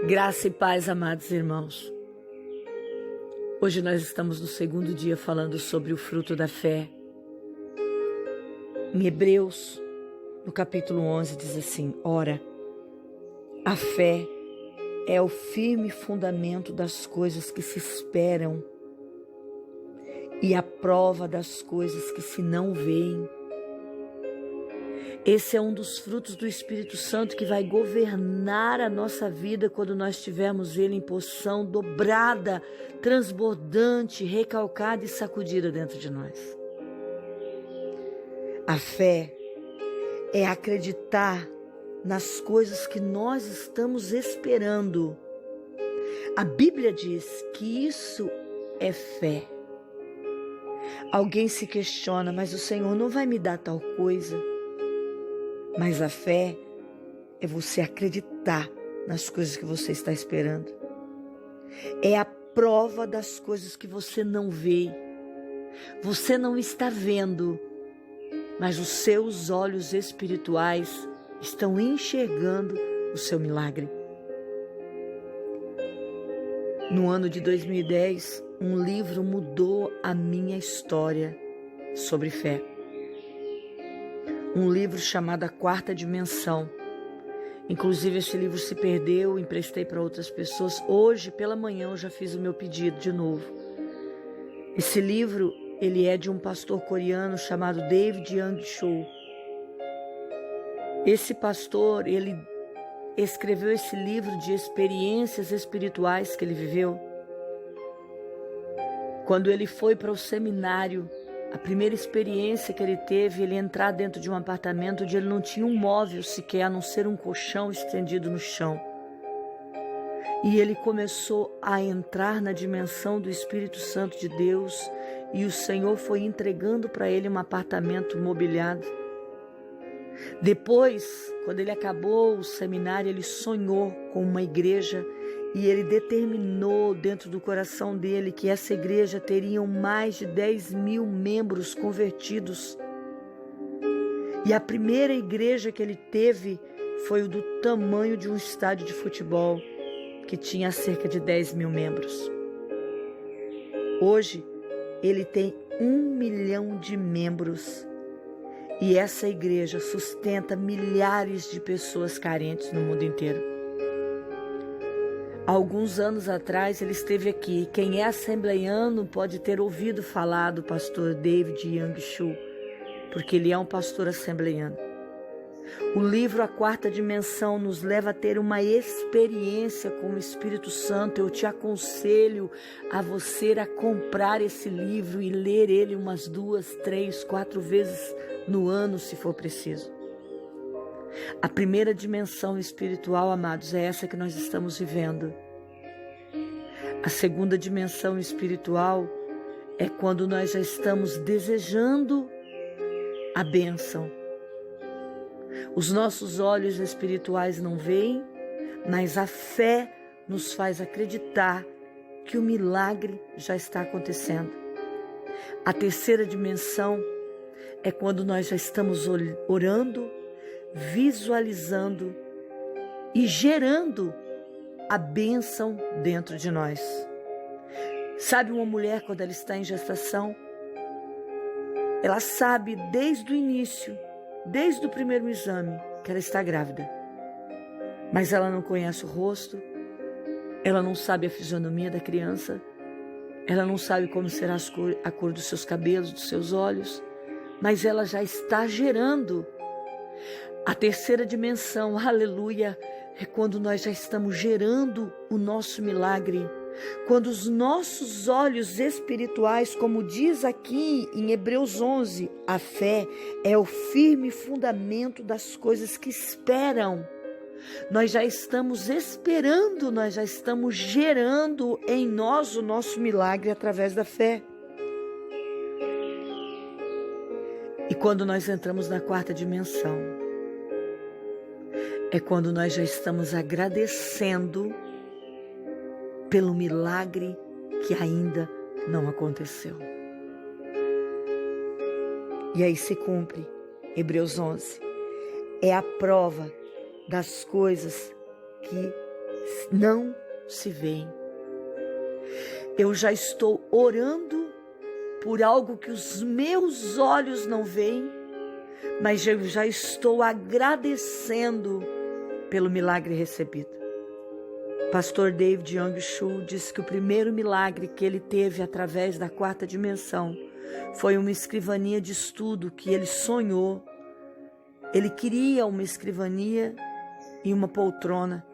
Graça e paz, amados irmãos. Hoje nós estamos no segundo dia falando sobre o fruto da fé. Em Hebreus, no capítulo 11, diz assim: Ora, a fé é o firme fundamento das coisas que se esperam e a prova das coisas que se não veem. Esse é um dos frutos do Espírito Santo que vai governar a nossa vida quando nós tivermos ele em posição dobrada, transbordante, recalcada e sacudida dentro de nós. A fé é acreditar nas coisas que nós estamos esperando. A Bíblia diz que isso é fé. Alguém se questiona, mas o Senhor não vai me dar tal coisa. Mas a fé é você acreditar nas coisas que você está esperando. É a prova das coisas que você não vê. Você não está vendo, mas os seus olhos espirituais estão enxergando o seu milagre. No ano de 2010, um livro mudou a minha história sobre fé. Um livro chamado A Quarta Dimensão. Inclusive esse livro se perdeu, emprestei para outras pessoas. Hoje, pela manhã, eu já fiz o meu pedido de novo. Esse livro, ele é de um pastor coreano chamado David Young Cho. Esse pastor, ele escreveu esse livro de experiências espirituais que ele viveu. Quando ele foi para o seminário, a primeira experiência que ele teve, ele entrar dentro de um apartamento onde ele não tinha um móvel sequer, a não ser um colchão estendido no chão. E ele começou a entrar na dimensão do Espírito Santo de Deus e o Senhor foi entregando para ele um apartamento mobiliado. Depois, quando ele acabou o seminário, ele sonhou com uma igreja e ele determinou dentro do coração dele que essa igreja teria mais de 10.000 membros convertidos. E a primeira igreja que ele teve foi o do tamanho de um estádio de futebol, que tinha cerca de 10.000 membros. Hoje, ele tem 1 milhão de membros. E essa igreja sustenta milhares de pessoas carentes no mundo inteiro. Há alguns anos atrás ele esteve aqui. Quem é assembleiano pode ter ouvido falar do pastor David Young Cho, porque ele é um pastor assembleiano. O livro A Quarta Dimensão nos leva a ter uma experiência com o Espírito Santo. Eu te aconselho a você a comprar esse livro e ler ele umas 2, 3, 4 vezes no ano, se for preciso. A primeira dimensão espiritual, amados, é essa que nós estamos vivendo. A segunda dimensão espiritual é quando nós já estamos desejando a bênção. Os nossos olhos espirituais não veem, mas a fé nos faz acreditar que o milagre já está acontecendo. A terceira dimensão é quando nós já estamos orando, visualizando e gerando a bênção dentro de nós. Sabe uma mulher quando ela está em gestação? Ela sabe desde o início, desde o primeiro exame, que ela está grávida. Mas ela não conhece o rosto, ela não sabe a fisionomia da criança, ela não sabe como será a cor dos seus cabelos, dos seus olhos, mas ela já está gerando. A terceira dimensão, aleluia, é quando nós já estamos gerando o nosso milagre. Quando os nossos olhos espirituais, como diz aqui em Hebreus 11, a fé é o firme fundamento das coisas que esperam. Nós já estamos esperando, nós já estamos gerando em nós o nosso milagre através da fé. E quando nós entramos na quarta dimensão, é quando nós já estamos agradecendo pelo milagre que ainda não aconteceu. E aí se cumpre Hebreus 11. É a prova das coisas que não se veem. Eu já estou orando por algo que os meus olhos não veem, mas eu já estou agradecendo pelo milagre recebido. Pastor David Young Shu disse que o primeiro milagre que ele teve através da quarta dimensão foi uma escrivaninha de estudo que ele sonhou. Ele queria uma escrivaninha e uma poltrona,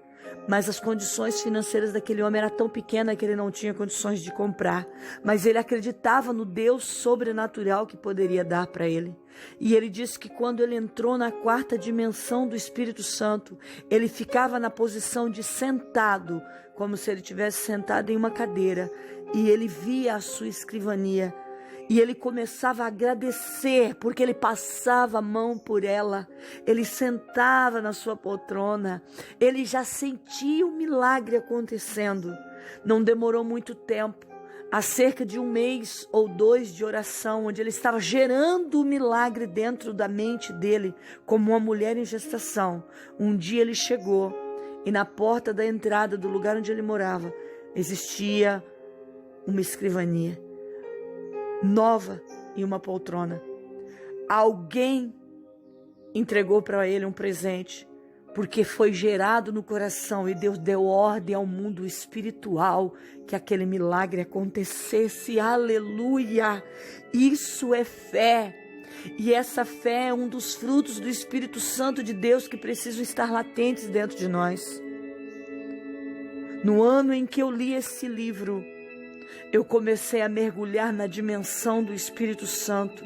mas as condições financeiras daquele homem eram tão pequenas que ele não tinha condições de comprar. Mas ele acreditava no Deus sobrenatural que poderia dar para ele. E ele disse que quando ele entrou na quarta dimensão do Espírito Santo, ele ficava na posição de sentado, como se ele tivesse sentado em uma cadeira, e ele via a sua escrivania. E ele começava a agradecer, porque ele passava a mão por ela, ele sentava na sua poltrona, ele já sentia o milagre acontecendo. Não demorou muito tempo, há cerca de 1 mês ou 2 de oração, onde ele estava gerando o milagre dentro da mente dele, como uma mulher em gestação. Um dia ele chegou e na porta da entrada do lugar onde ele morava, existia uma escrivania nova e uma poltrona. Alguém entregou para ele um presente, porque foi gerado no coração e Deus deu ordem ao mundo espiritual que aquele milagre acontecesse. Aleluia! Isso é fé. E essa fé é um dos frutos do Espírito Santo de Deus que precisam estar latentes dentro de nós. No ano em que eu li esse livro, eu comecei a mergulhar na dimensão do Espírito Santo.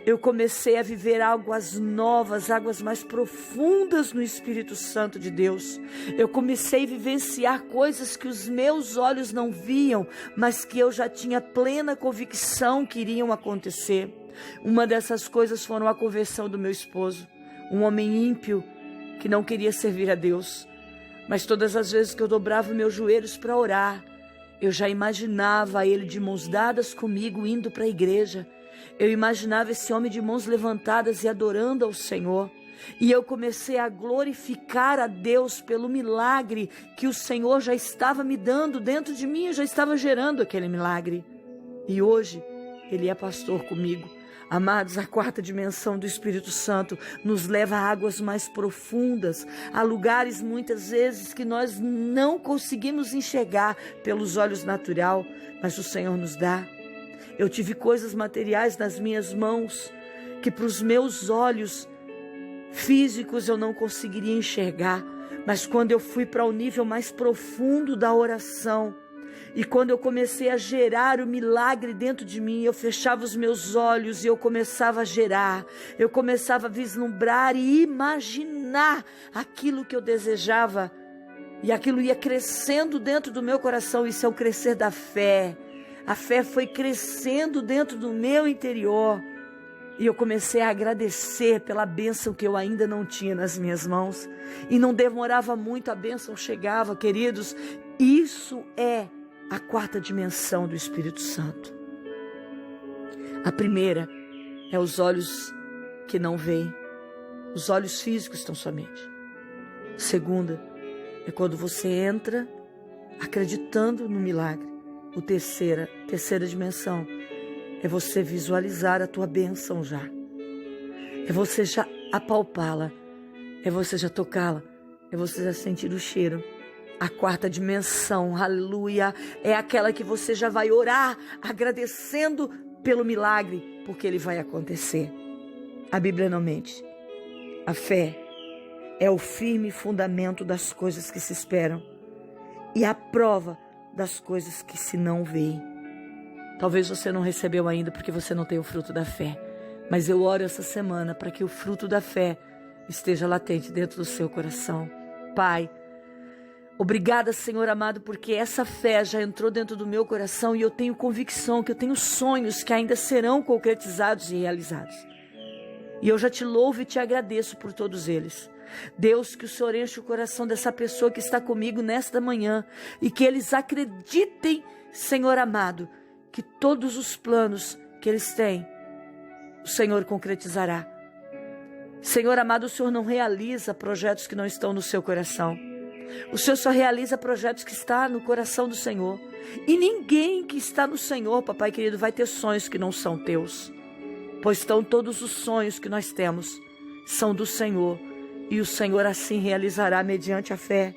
Eu comecei a viver águas novas, águas mais profundas no Espírito Santo de Deus. Eu comecei a vivenciar coisas que os meus olhos não viam, mas que eu já tinha plena convicção que iriam acontecer. Uma dessas coisas foram a conversão do meu esposo, um homem ímpio que não queria servir a Deus. Mas todas as vezes que eu dobrava meus joelhos para orar, eu já imaginava ele de mãos dadas comigo indo para a igreja. Eu imaginava esse homem de mãos levantadas e adorando ao Senhor. E eu comecei a glorificar a Deus pelo milagre que o Senhor já estava me dando dentro de mim. Eu já estava gerando aquele milagre. E hoje ele é pastor comigo. Amados, a quarta dimensão do Espírito Santo nos leva a águas mais profundas, a lugares muitas vezes que nós não conseguimos enxergar pelos olhos naturais, mas o Senhor nos dá. Eu tive coisas materiais nas minhas mãos que para os meus olhos físicos eu não conseguiria enxergar, mas quando eu fui para o nível mais profundo da oração, e quando eu comecei a gerar o milagre dentro de mim, eu fechava os meus olhos e eu começava a gerar. Eu começava a vislumbrar e imaginar aquilo que eu desejava. E aquilo ia crescendo dentro do meu coração. Isso é o crescer da fé. A fé foi crescendo dentro do meu interior. E eu comecei a agradecer pela bênção que eu ainda não tinha nas minhas mãos. E não demorava muito, a bênção chegava, queridos. Isso é a quarta dimensão do Espírito Santo. A primeira é os olhos que não veem. Os olhos físicos estão somente. A segunda é quando você entra acreditando no milagre. A terceira dimensão é você visualizar a tua bênção já. É você já apalpá-la. É você já tocá-la. É você já sentir o cheiro. A quarta dimensão, aleluia, é aquela que você já vai orar agradecendo pelo milagre, porque ele vai acontecer. A Bíblia não mente. A fé é o firme fundamento das coisas que se esperam e a prova das coisas que se não veem. Talvez você não recebeu ainda porque você não tem o fruto da fé, mas eu oro essa semana para que o fruto da fé esteja latente dentro do seu coração. Pai, obrigada, Senhor amado, porque essa fé já entrou dentro do meu coração e eu tenho convicção que eu tenho sonhos que ainda serão concretizados e realizados. E eu já te louvo e te agradeço por todos eles. Deus, que o Senhor enche o coração dessa pessoa que está comigo nesta manhã e que eles acreditem, Senhor amado, que todos os planos que eles têm, o Senhor concretizará. Senhor amado, o Senhor não realiza projetos que não estão no seu coração. O Senhor só realiza projetos que estão no coração do Senhor. E ninguém que está no Senhor, papai querido, vai ter sonhos que não são teus. Pois estão todos os sonhos que nós temos são do Senhor. E o Senhor assim realizará mediante a fé.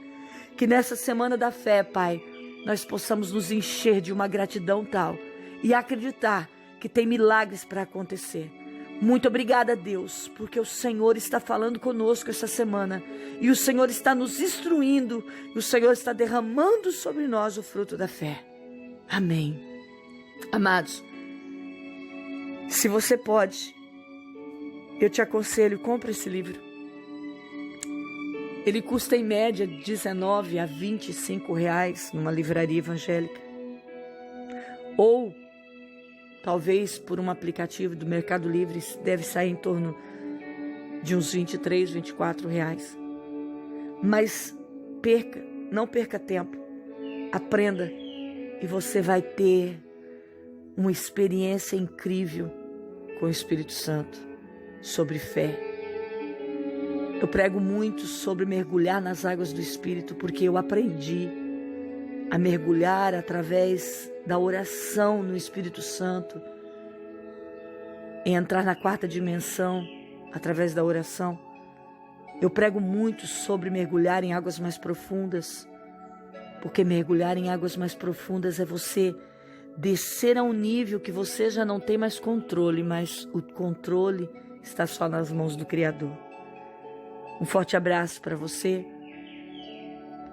Que nessa semana da fé, Pai, nós possamos nos encher de uma gratidão tal e acreditar que tem milagres para acontecer. Muito obrigada, Deus, porque o Senhor está falando conosco essa semana e o Senhor está nos instruindo e o Senhor está derramando sobre nós o fruto da fé. Amém. Amados, se você pode, eu te aconselho, compre esse livro. Ele custa em média de R$19 a R$25 numa livraria evangélica. Ou, talvez por um aplicativo do Mercado Livre, deve sair em torno de uns R$23, R$24. Mas não perca tempo. Aprenda e você vai ter uma experiência incrível com o Espírito Santo sobre fé. Eu prego muito sobre mergulhar nas águas do Espírito, porque eu aprendi a mergulhar através da oração no Espírito Santo, em entrar na quarta dimensão através da oração. Eu prego muito sobre mergulhar em águas mais profundas, porque mergulhar em águas mais profundas é você descer a um nível que você já não tem mais controle, mas o controle está só nas mãos do Criador. Um forte abraço para você.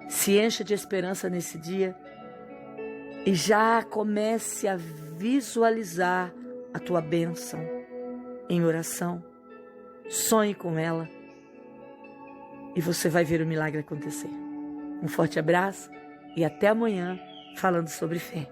Se encha de esperança nesse dia e já comece a visualizar a tua bênção em oração. Sonhe com ela e você vai ver o milagre acontecer. Um forte abraço e até amanhã falando sobre fé.